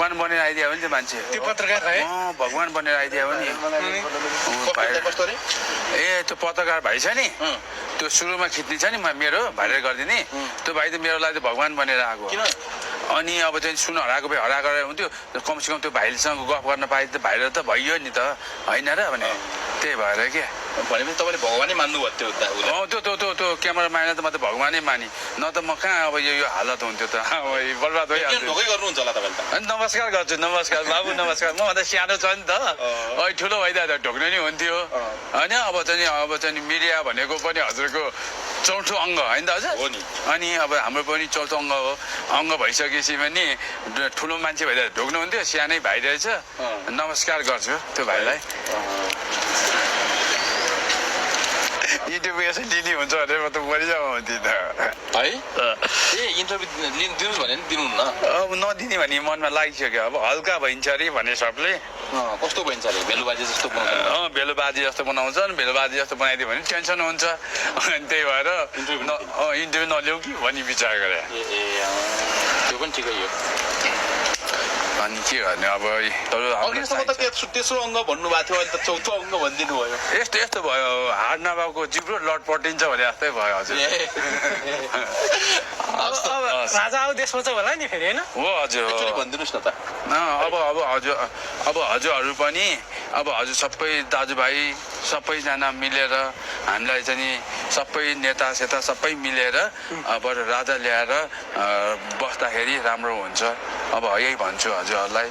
भगवान बनेर आइदियो भने चाहिँ मान्छे त्यो पत्रकार है भगवान बनेर आइदियो भने ए त्यो पत्रकार भाइ छ नि त्यो सुरुमा खिच्ने छ नि मेरो भाइरल गरिदिने त्यो भाइ त मेरो लागि त भगवान बनेर आएको अनि अब चाहिँ सुन हराएको भए हराएको हुन्थ्यो कमसेकम त्यो भाइसँग गफ गर्न पाए त भाइरल त भइयो नि त होइन र भने त्यही भएर के भनेपछि तपाईँले भगवानै मान्नुभयो त्यो क्यामेराम्यान त म त भगवानै माने न त म कहाँ अब यो हालत हुन्थ्यो त बर्बाद भइहाल्थ्यो गर्नुहुन्छ होला तपाईँले नमस्कार गर्छु नमस्कार बाबु नमस्कार मभन्दा सानो छ नि त अहिले ठुलो भइदिए त ढोक्नु नि हुन्थ्यो होइन अब चाहिँ मिडिया भनेको पनि हजुरको चौथो अङ्ग होइन त हजुर हो नि अनि अब हाम्रो पनि चौथो अङ्ग हो अङ्ग भइसकेपछि पनि ठुलो मान्छे भइदिए ढोक्नु हुन्थ्यो सानै भाइ रहेछ नमस्कार गर्छु त्यो भाइलाई इन्टरभ्यू यसो लिने हुन्छ भने म त मरिजाउँ हुन्थेँ त है ए इन्टरभ्यू दिनुहोस् भने नि दिनुहुन्न अब नदिने भने मनमा लागिसक्यो अब हल्का भइन्छ अरे भने सबले कस्तो भइन्छ अरे भेलुबाजी जस्तो भेलुबाजी जस्तो बनाउँछन् भेलुबाजी जस्तो बनाइदियो भने टेन्सन हुन्छ अनि त्यही भएर इन्टरभ्यू नल्याउँ कि भनी विचार गरे त्यो पनि ठिकै हो अनि के गर्ने अब अघिसम्म त तेस्रो अङ्ग भन्नुभएको थियो अहिले त चौथो अङ्ग भनिदिनु भयो यस्तो भयो हाड नभएको जिब्रो लट पटिन्छ भने जस्तै भयो हजुर राजा आऊ देशमा चाहिँ होला नि फेरि होइन हो हजुर भनिदिनुहोस् न त अब हजुरहरू पनि अब हजुर सबै दाजुभाइ सबैजना मिलेर हामीलाई चाहिँ सबै नेता सेता सबै मिलेर अब राजा ल्याएर बस्दाखेरि राम्रो हुन्छ अब यही भन्छु हजुरहरूलाई